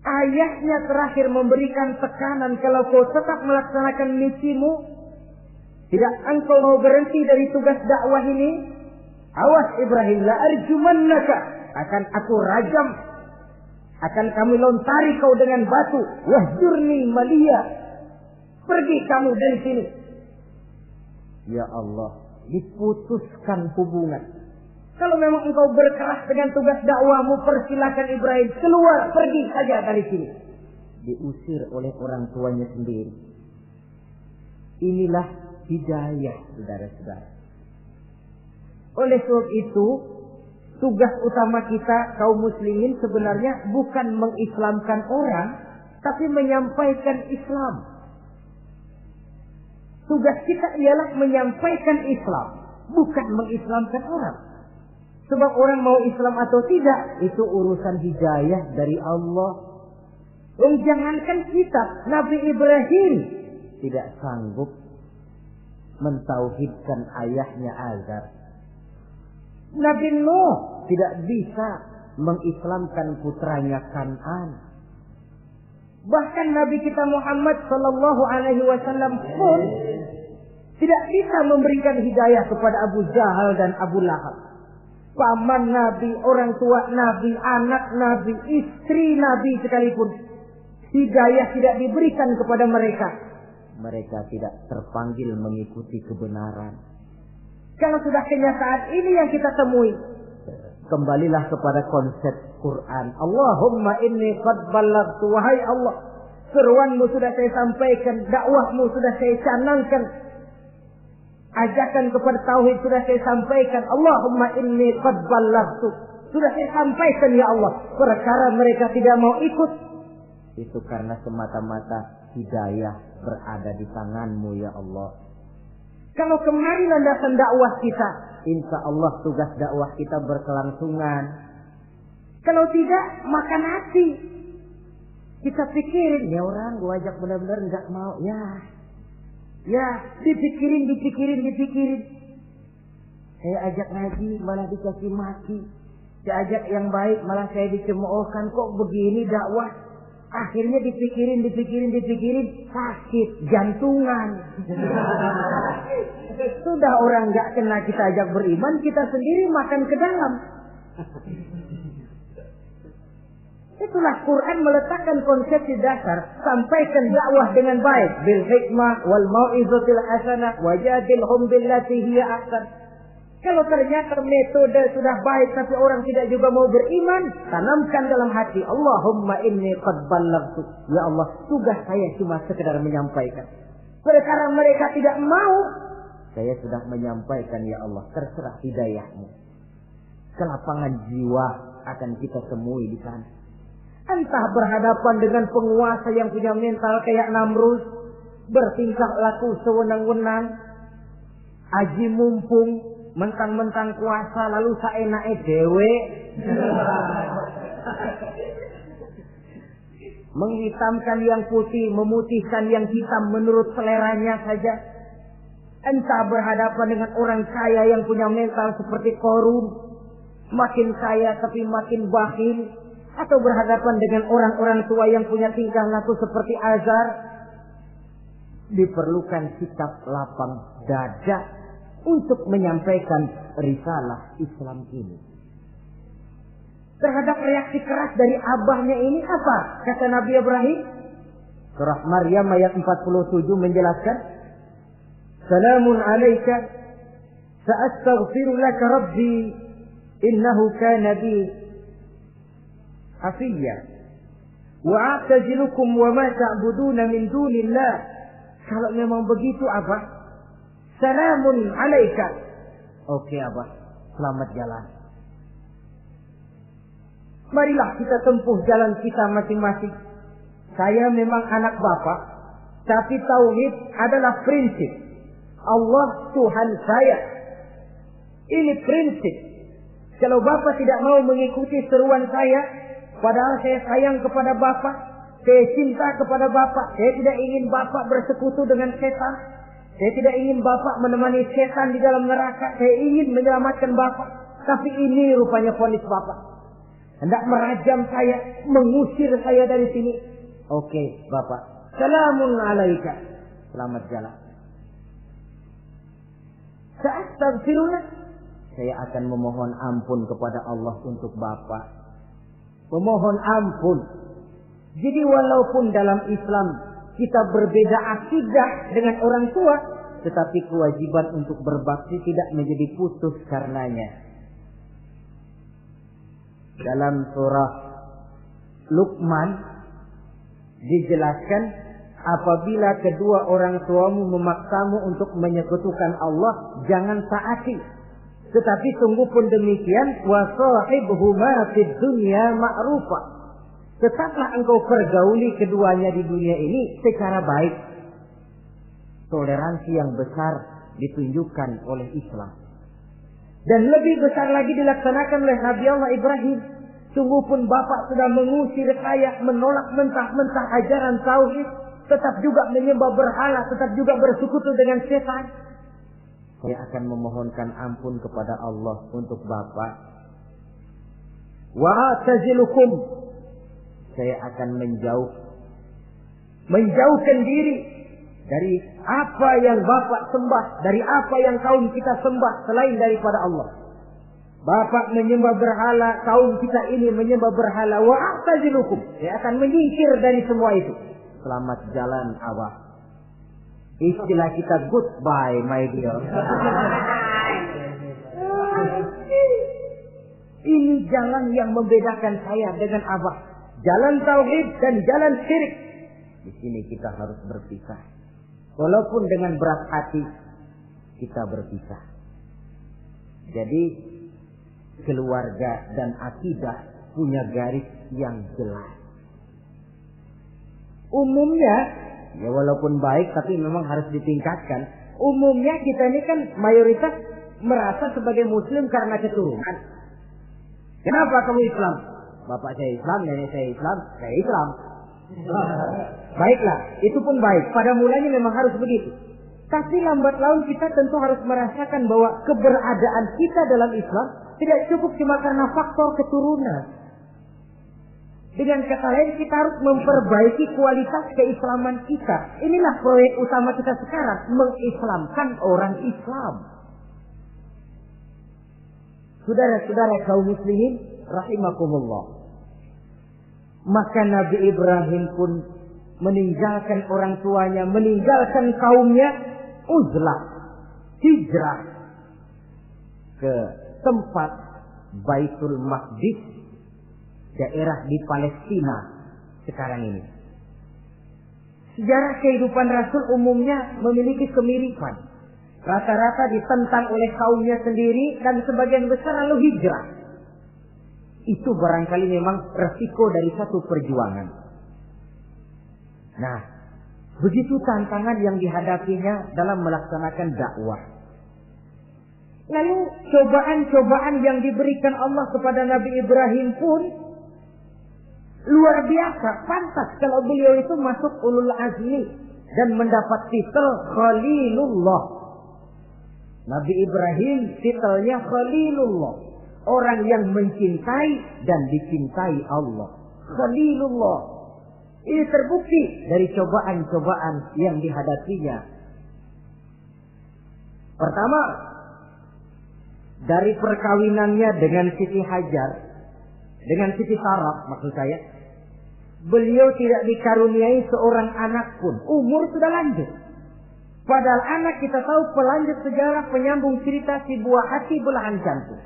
Ayahnya terakhir memberikan tekanan, kalau kau tetap melaksanakan misimu, tidak engkau mau berhenti dari tugas dakwah ini, awas Ibrahim, la arjumannaka, akan aku rajam, akan kami lontari kau dengan batu, wahjurni maliya, pergi kamu dari sini. Ya Allah, diputuskan hubungan. Kalau memang engkau berkeras dengan tugas dakwahmu, persilakan Ibrahim keluar, pergi saja dari sini. Diusir oleh orang tuanya sendiri. Inilah hidayah, saudara-saudara. Oleh sebab itu, tugas utama kita kaum muslimin sebenarnya bukan mengislamkan orang, tapi menyampaikan Islam. Tugas kita ialah menyampaikan Islam, bukan mengislamkan orang. Sebab orang mau Islam atau tidak, itu urusan hidayah dari Allah. Jangankan kita, Nabi Ibrahim tidak sanggup mentauhidkan ayahnya Azar. Nabi Nuh tidak bisa mengislamkan putranya Kan'an. Bahkan Nabi kita Muhammad sallallahu alaihi wasallam pun tidak bisa memberikan hidayah kepada Abu Jahal dan Abu Lahab. Paman Nabi, orang tua Nabi, anak Nabi, istri Nabi sekalipun, hidayah tidak diberikan kepada mereka. Mereka tidak terpanggil mengikuti kebenaran. Kalau sudah kenyataan ini yang kita temui, kembalilah kepada konsep Quran. Allahumma inni qad ballaghtu, wahai Allah, seruanmu sudah saya sampaikan, dakwahmu sudah saya canangkan, ajakan kepada tauhid sudah saya sampaikan. Allahumma inni qad ballaghtu, sudah saya sampaikan ya Allah. Perkara mereka tidak mau ikut, itu karena semata-mata hidayah berada di tanganmu ya Allah. Kalau kemari landasan dakwah kita, insya Allah tugas dakwah kita berkelangsungan. Kalau tidak, makan hati. Kita pikirin, ya orang gua ajak benar-benar nggak mau. Ya, dipikirin. Saya ajak ngaji, malah dikasih maki. Saya ajak yang baik, malah saya dicemoohkan. Kok begini dakwah? Akhirnya dipikirin, sakit, jantungan. Sudah orang nggak kena kita ajak beriman, kita sendiri makan ke dalam. Itulah Quran meletakkan konsepsi dasar, sampaikan dakwah dengan baik, bil hikmah wal mau'izatil hasanah wajadilhum billati hiya ahsan. Kalau ternyata metode sudah baik tapi orang tidak juga mau beriman, tanamkan dalam hati, Allahumma inni qad ballaghtu. Ya Allah, tugas saya cuma sekedar menyampaikan. Perkara mereka tidak mau, saya sudah menyampaikan ya Allah, terserah hidayahmu. Kelapangan jiwa akan kita temui di sana. Entah berhadapan dengan penguasa yang punya mental kayak Namrud, bertingkah laku sewenang-wenang, aji mumpung, mentang-mentang kuasa lalu saenake dhewe, menghitamkan yang putih, memutihkan yang hitam menurut seleranya saja. Entah berhadapan dengan orang kaya yang punya mental seperti Qarun, makin kaya tapi makin bakhil, atau berhadapan dengan orang-orang tua yang punya tingkah laku seperti Azar. Diperlukan sikap lapang dada untuk menyampaikan risalah Islam ini. Terhadap reaksi keras dari abahnya ini apa? Kata Nabi Ibrahim. Surah Maryam ayat 47 menjelaskan, Salamun alaika, sa'astaghfiru laka rabbi, innahu kana bi hafiyya, wa'atazilukum wa ma ta'buduna min dunillah. Kalau memang begitu Abah, Salamun alaika. Oke Abah, selamat jalan. Marilah kita tempuh jalan kita masing-masing. Saya memang anak Bapak, tapi tauhid adalah prinsip. Allah Tuhan saya. Ini prinsip. Kalau Bapak tidak mau mengikuti seruan saya, padahal saya sayang kepada Bapak, saya cinta kepada Bapak, saya tidak ingin Bapak bersekutu dengan setan. Saya tidak ingin Bapak menemani setan di dalam neraka. Saya ingin menyelamatkan Bapak. Tapi ini rupanya vonis Bapak. Hendak merajam saya, mengusir saya dari sini. Oke, Bapak. Salamun alaika. Selamat jalan. Sa'astaghfirullah. Saya akan memohon ampun kepada Allah untuk Bapak. Memohon ampun. Jadi walaupun dalam Islam kita berbeda akidah dengan orang tua, tetapi kewajiban untuk berbakti tidak menjadi putus karenanya. Dalam surah Luqman dijelaskan, apabila kedua orang tuamu memaksamu untuk menyekutukan Allah, jangan taati. Tetapi sungguh pun demikian, wa sahibhuma fid dunya ma'rufa. Tetaplah engkau pergauli keduanya di dunia ini secara baik. Toleransi yang besar ditunjukkan oleh Islam. Dan lebih besar lagi dilaksanakan oleh Nabi Allah Ibrahim. Sungguh pun bapak sudah mengusir saya, menolak mentah-mentah ajaran tauhid, tetap juga menyembah berhala, tetap juga bersekutu dengan setan. Saya akan memohonkan ampun kepada Allah untuk bapak. Wa tazilukum, saya akan menjauhkan diri dari apa yang bapak sembah, dari apa yang kaum kita sembah selain daripada Allah. Bapak menyembah berhala, kaum kita ini menyembah berhala. Wa a'tazilukum, saya akan menyingkir dari semua itu. Selamat jalan awak. Istilah kita goodbye my dear. Ini jalan yang membedakan saya dengan abah. Jalan tauhid dan jalan syirik. Di sini kita harus berpisah. Walaupun dengan berat hati kita berpisah. Jadi keluarga dan akidah punya garis yang jelas. Umumnya, ya walaupun baik tapi memang harus ditingkatkan. Umumnya kita ini kan mayoritas merasa sebagai muslim karena keturunan. Kenapa kamu Islam? Bapak saya Islam, nenek saya Islam, saya Islam. Baiklah, itu pun baik. Pada mulanya memang harus begitu. Tapi lambat laun kita tentu harus merasakan bahwa keberadaan kita dalam Islam tidak cukup cuma karena faktor keturunan. Dengan kata lain, kita harus memperbaiki kualitas keislaman kita. Inilah proyek utama kita sekarang, mengislamkan orang Islam. Saudara-saudara kaum muslimin rahimakumullah. Maka Nabi Ibrahim pun meninggalkan orang tuanya, meninggalkan kaumnya, uzlah, hijrah ke tempat Baitul Maqdis, daerah di Palestina sekarang ini. Sejarah kehidupan Rasul umumnya memiliki kemiripan. Rata-rata ditentang oleh kaumnya sendiri dan sebagian besar lalu hijrah. Itu barangkali memang resiko dari satu perjuangan. Nah, begitu tantangan yang dihadapinya dalam melaksanakan dakwah. Lalu cobaan-cobaan yang diberikan Allah kepada Nabi Ibrahim pun luar biasa. Pantas kalau beliau itu masuk ulul azmi dan mendapat titel Khalilullah. Nabi Ibrahim titelnya Khalilullah. Orang yang mencintai dan dicintai Allah. Khalilullah. Ini terbukti dari cobaan-cobaan yang dihadapinya. Pertama, dari perkawinannya dengan Siti Hajar, dengan Siti Sarah maksud saya, beliau tidak dikaruniai seorang anak pun. Umur sudah lanjut. Padahal anak kita tahu pelanjut sejarah, penyambung cerita, si buah hati belahan jantung.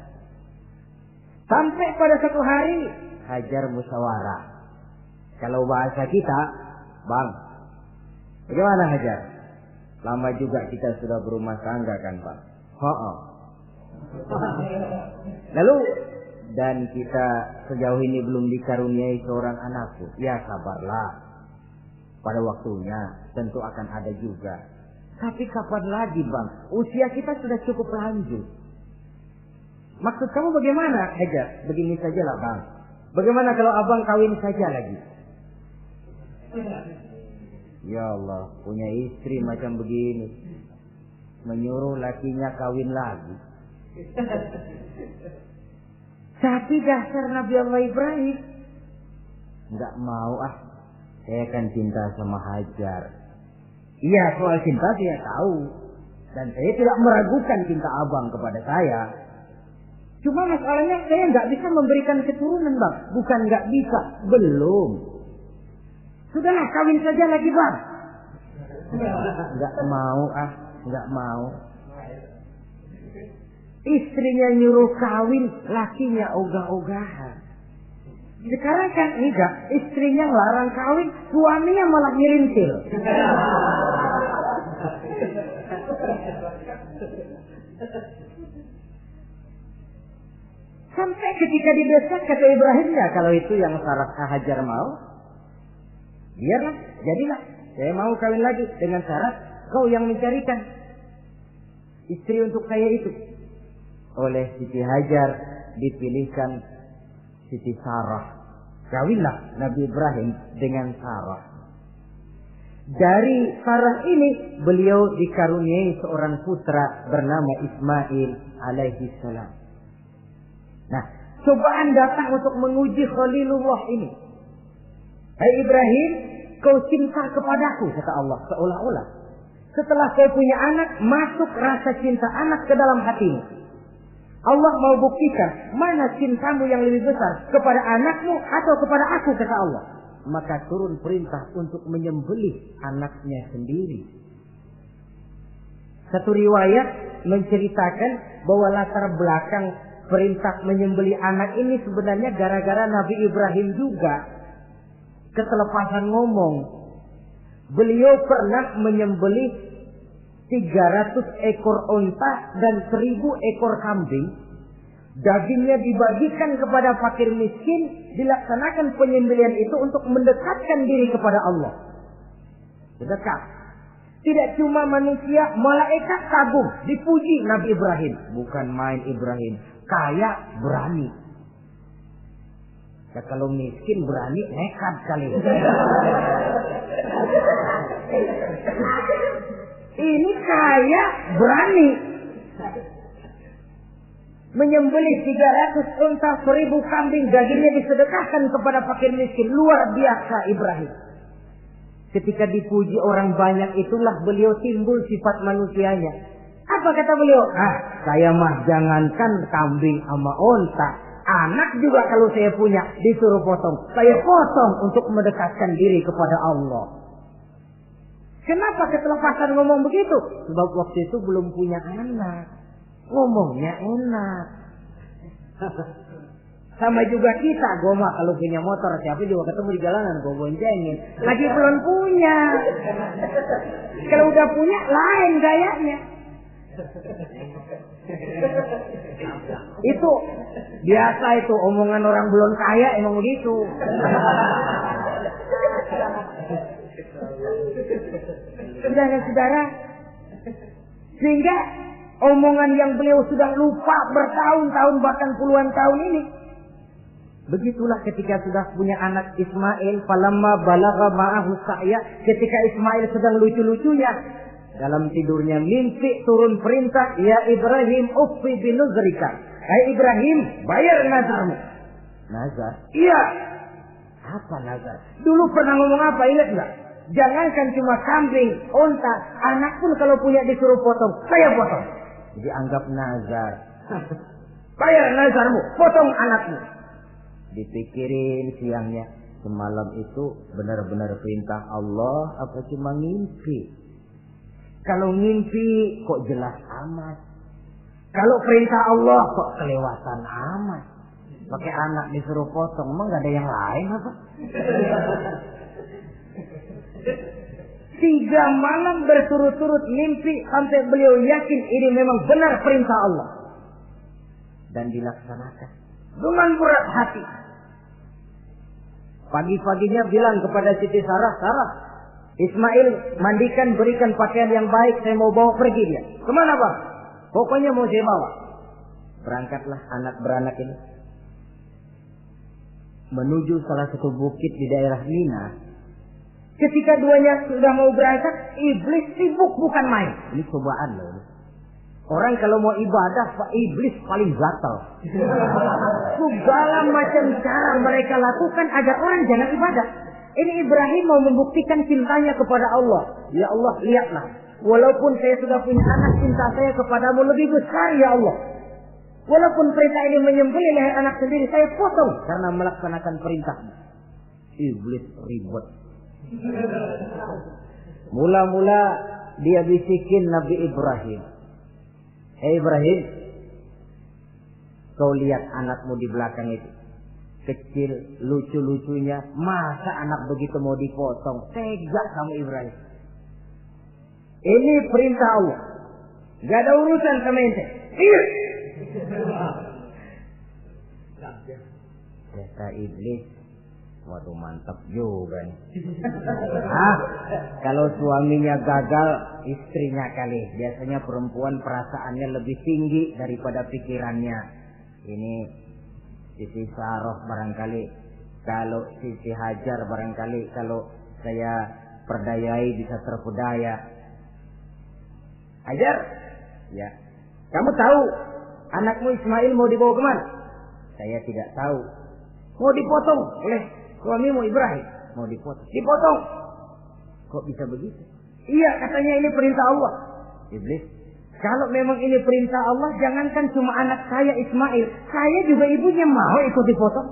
Sampai pada satu hari Hajar musyawarah. Kalau bahasa kita, Bang, bagaimana Hajar? Lama juga kita sudah berumah tangga kan Bang? Lalu, dan kita sejauh ini belum dikaruniai seorang anak pun. Ya sabarlah. Pada waktunya tentu akan ada juga. Tapi kapan lagi Bang? Usia kita sudah cukup lanjut. Maksud kamu bagaimana Hajar? Begini sajalah Bang. Bagaimana kalau abang kawin saja lagi? Ya Allah, punya istri macam begini. Menyuruh lakinya kawin lagi. Tapi dasar Nabi Allah Ibrahim, enggak mau saya kan cinta sama Hajar. Iya, soal cinta saya tahu. Dan saya tidak meragukan cinta abang kepada saya. Cuma masalahnya saya nggak bisa memberikan keturunan Bang. Bukan nggak bisa, belum. Sudahlah kawin saja lagi Bang. Nggak mau nggak mau. Istrinya nyuruh kawin, lakinya ogah-ogahan. Sekarang kan enggak, istrinya larang kawin, suaminya malah ngirintil. Sampai ketika didesak kata Ibrahim, ya kalau itu yang Sarah Hajar mau, biarlah, jadilah. Saya mau kawin lagi dengan syarat kau yang mencarikan istri untuk saya itu. Oleh Siti Hajar dipilihkan Siti Sarah. Kawinlah Nabi Ibrahim dengan Sarah. Dari Sarah ini beliau dikaruniai seorang putra bernama Ismail alaihi salam. Nah, cobaan datang untuk menguji Khalilullah ini. Hai Ibrahim, kau cinta kepadaku, kata Allah, seolah-olah setelah kau punya anak, masuk rasa cinta anak ke dalam hatimu. Allah mau buktikan mana cintamu yang lebih besar, kepada anakmu atau kepada aku, kata Allah. Maka turun perintah untuk menyembelih anaknya sendiri. Satu riwayat menceritakan bahwa latar belakang perintah menyembelih anak ini sebenarnya gara-gara Nabi Ibrahim juga ketelepasan ngomong. Beliau pernah menyembelih 300 ekor onta dan 1000 ekor kambing. Dagingnya dibagikan kepada fakir miskin, dilaksanakan penyembelihan itu untuk mendekatkan diri kepada Allah. Dekat. Tidak cuma manusia, malaikat kagum, dipuji Nabi Ibrahim. Bukan main Ibrahim, kaya berani. Ya, kalau miskin berani, nekat kali. Ini kaya berani. Menyembelih 300 unta, 1000 kambing, dagingnya disedekahkan kepada fakir miskin. Luar biasa Ibrahim. Ketika dipuji orang banyak itulah beliau timbul sifat manusianya. Apa kata beliau? Saya mah jangankan kambing sama unta, anak juga kalau saya punya disuruh potong, saya potong untuk mendekatkan diri kepada Allah. Kenapa ketelepasan ngomong begitu? Sebab waktu itu belum punya anak, ngomongnya enak. Sama juga kita, gue mah kalau punya motor siapa juga ketemu di jalanan gue boncengin. Lagi belum punya. Kalau udah punya lain gayanya. Itu biasa, itu omongan orang belum kaya emang begitu. Saudara-saudara, sehingga omongan yang beliau sudah lupa bertahun-tahun bahkan puluhan tahun ini. Begitulah ketika sudah punya anak Ismail, falamma balagha ma'ahu sa'ya, ketika Ismail sedang lucu-lucunya dalam tidurnya mimpi turun perintah, ya Ibrahim uffi binuzrika. Hai Ibrahim, bayar nazarmu. Nazar? Iya. Apa nazar? Dulu pernah ngomong apa, ingat enggak? Jangankan cuma kambing, unta, anak pun kalau punya disuruh potong, saya potong. Jadi anggap nazar. Bayar nazarmu, potong anakmu. Dipikirin siangnya, semalam itu benar-benar perintah Allah apa cuma ngimpi? Kalau ngimpi kok jelas amat. Kalau perintah Allah kok kelewatan amat. Pakai anak disuruh potong, emang gak ada yang lain apa? 3 malam berturut-turut mimpi sampai beliau yakin ini memang benar perintah Allah. Dan dilaksanakan dengan berat hati. Pagi-paginya bilang kepada Siti Sarah, Sarah, Ismail mandikan, berikan pakaian yang baik, saya mau bawa pergi dia. Kemana bang? Pokoknya mau saya bawa. Berangkatlah anak beranak ini menuju salah satu bukit di daerah Mina. Ketika duanya sudah mau berangkat, iblis sibuk bukan main. Ini cobaan loh. Orang kalau mau ibadah, iblis paling gatal. Segala macam cara mereka lakukan agar orang jangan ibadah. Ini Ibrahim mau membuktikan cintanya kepada Allah. Ya Allah, lihatlah. Walaupun saya sudah punya anak, cinta saya kepadamu lebih besar ya Allah. Walaupun perintah ini menyembelih leher anak sendiri, saya potong karena melaksanakan perintahmu. Iblis ribut. Mula-mula dia bisikin Nabi Ibrahim. Hei Ibrahim, kau lihat anakmu di belakang itu. kecil, lucu-lucunya. Masa anak begitu mau dipotong? Tega kamu Ibrahim. Ini perintah Allah. Gak ada urusan sama ente. Iya. Kata iblis, waduh mantap juga nih. Kalau suaminya gagal, istrinya kali. Biasanya perempuan perasaannya lebih tinggi daripada pikirannya. Ini Siti Saroh barangkali, kalau Siti Hajar barangkali, kalau saya perdayai bisa terpedaya. Hajar, ya. Kamu tahu anakmu Ismail mau dibawa kemana? Saya tidak tahu. Mau dipotong oleh suamimu Ibrahim. Mau dipotong. Dipotong. Kok bisa begitu? Iya, katanya ini perintah Allah. Iblis, kalau memang ini perintah Allah, jangankan cuma anak saya Ismail, saya juga ibunya mau ikut dipotong.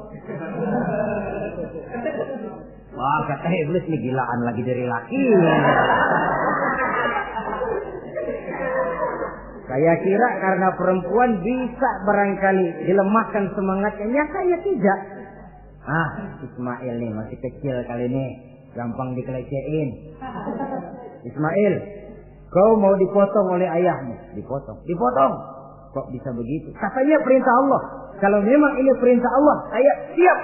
Wah, kata iblis nih gilaan lagi dari laki. Saya kira karena perempuan bisa barangkali dilemahkan semangatnya, saya tidak. Ismail nih masih kecil kali ini, gampang dikelecehin. Ismail, kau mau dipotong oleh ayahmu? Dipotong. Dipotong. Kok bisa begitu? Katanya perintah Allah. Kalau memang ini perintah Allah, saya siap.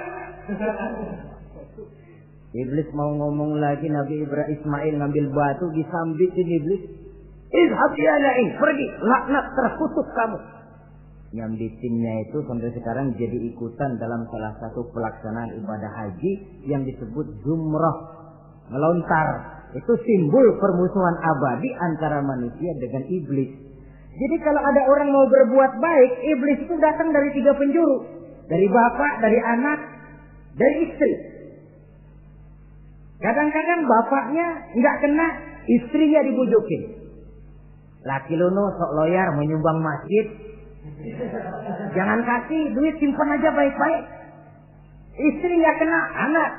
Iblis mau ngomong lagi, Nabi Ibrahim Ismail ngambil batu disambitin iblis. Izhab ya la'in, pergi, laknat, terkutuk kamu. Nyambitinnya itu sampai sekarang jadi ikutan dalam salah satu pelaksanaan ibadah haji yang disebut Jumrah, melontar. Itu simbol permusuhan abadi antara manusia dengan iblis. Jadi kalau ada orang mau berbuat baik, iblis itu datang dari 3 penjuru. Dari bapak, dari anak, dari istri. Kadang-kadang bapaknya nggak kena, istrinya dibujukin. Laki lono sok loyar menyumbang masjid. Jangan kasih duit, simpan aja baik-baik. Istri nggak kena, anak.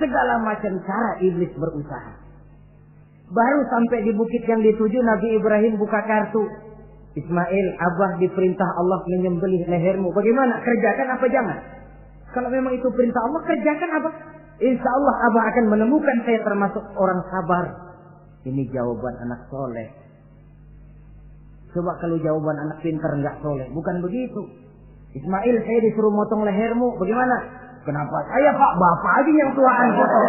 Segala macam cara iblis berusaha. Baru sampai di bukit yang dituju, Nabi Ibrahim buka kartu. Ismail, abah diperintah Allah menyembelih lehermu. Bagaimana? Kerjakan apa jangan? Kalau memang itu perintah Allah, kerjakan apa? Insya Allah abah akan menemukan saya termasuk orang sabar. Ini jawaban anak soleh. Coba kalau jawaban anak pintar nggak soleh, bukan begitu. Ismail, saya disuruh motong lehermu, bagaimana? Kenapa saya pak, bapak aja yang tuaan potong.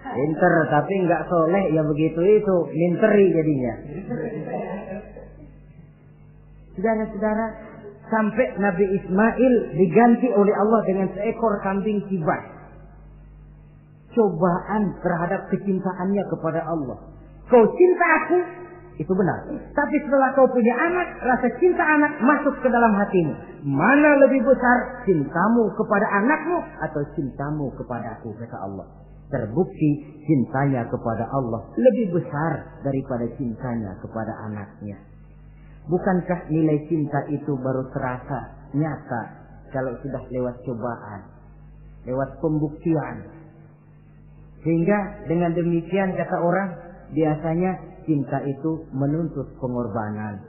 Pinter, tapi nggak soleh, ya begitu itu, minteri jadinya. Saudara-saudara, sampai Nabi Ismail diganti oleh Allah dengan seekor kambing kibas. Cobaan terhadap kecintaannya kepada Allah. Kau cinta aku, itu benar. Tapi setelah kau punya anak, rasa cinta anak masuk ke dalam hatimu. Mana lebih besar, cintamu kepada anakmu atau cintamu kepada aku, kata Allah. Terbukti cintanya kepada Allah lebih besar daripada cintanya kepada anaknya. Bukankah nilai cinta itu baru terasa nyata kalau sudah lewat cobaan, lewat pembuktian? Sehingga dengan demikian kata orang, biasanya cinta itu menuntut pengorbanan.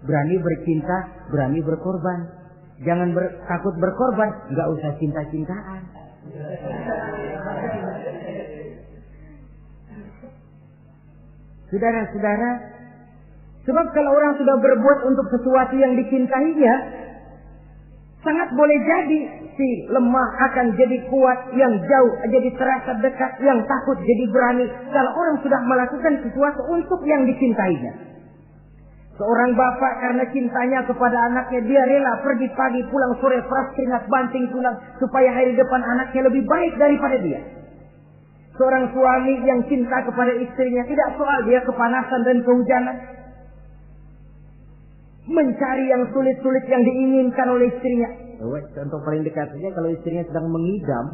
Berani bercinta, berani berkorban. Jangan takut berkorban, nggak usah cinta-cintaan. Saudara-saudara, sebab kalau orang sudah berbuat untuk sesuatu yang dicintainya, sangat boleh jadi si lemah akan jadi kuat, yang jauh jadi terasa dekat, yang takut jadi berani. Kalau orang sudah melakukan sesuatu untuk yang dicintainya. Seorang bapak karena cintanya kepada anaknya, dia rela pergi pagi pulang sore, peras keringat banting tulang supaya hari depan anaknya lebih baik daripada dia. Seorang suami yang cinta kepada istrinya, tidak soal dia kepanasan dan kehujanan, mencari yang sulit-sulit yang diinginkan oleh istrinya. Contoh paling dekat saja, kalau istrinya sedang mengidam,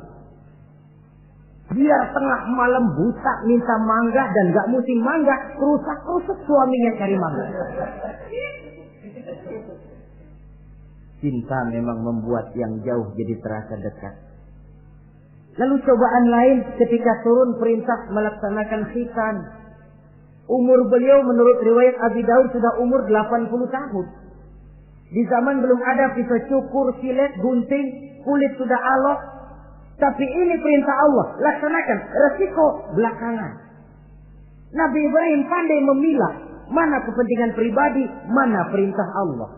dia tengah malam buta minta mangga dan gak musim mangga, rusak-rusak suaminya cari mangga. Cinta memang membuat yang jauh jadi terasa dekat. Lalu cobaan lain ketika turun perintah melaksanakan khitan. Umur beliau menurut riwayat Abi Daud sudah umur 80 tahun. Di zaman belum ada pisau cukur, silet, gunting, kulit sudah alok. Tapi ini perintah Allah, laksanakan. Resiko belakangan. Nabi Ibrahim pandai memilah mana kepentingan pribadi, mana perintah Allah.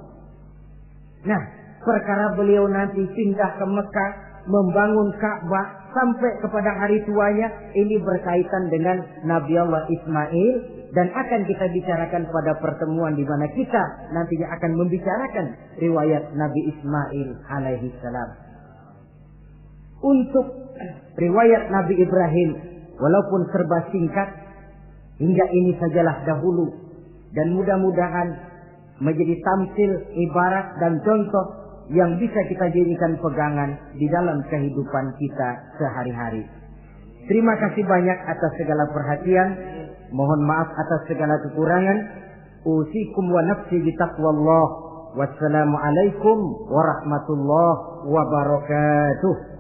Nah, perkara beliau nanti pindah ke Mekah, membangun Ka'bah sampai kepada hari tuanya, ini berkaitan dengan Nabi Allah Ismail, dan akan kita bicarakan pada pertemuan di mana kita nantinya akan membicarakan riwayat Nabi Ismail alaihi salam. Untuk riwayat Nabi Ibrahim, walaupun serba singkat, hingga ini sajalah dahulu, dan mudah-mudahan menjadi tamsil, ibarat dan contoh yang bisa kita jadikan pegangan di dalam kehidupan kita sehari-hari. Terima kasih banyak atas segala perhatian. Mohon maaf atas segala kekurangan. Usikum wa nafsi bitaqwallah. Wassalamualaikum warahmatullahi wabarakatuh.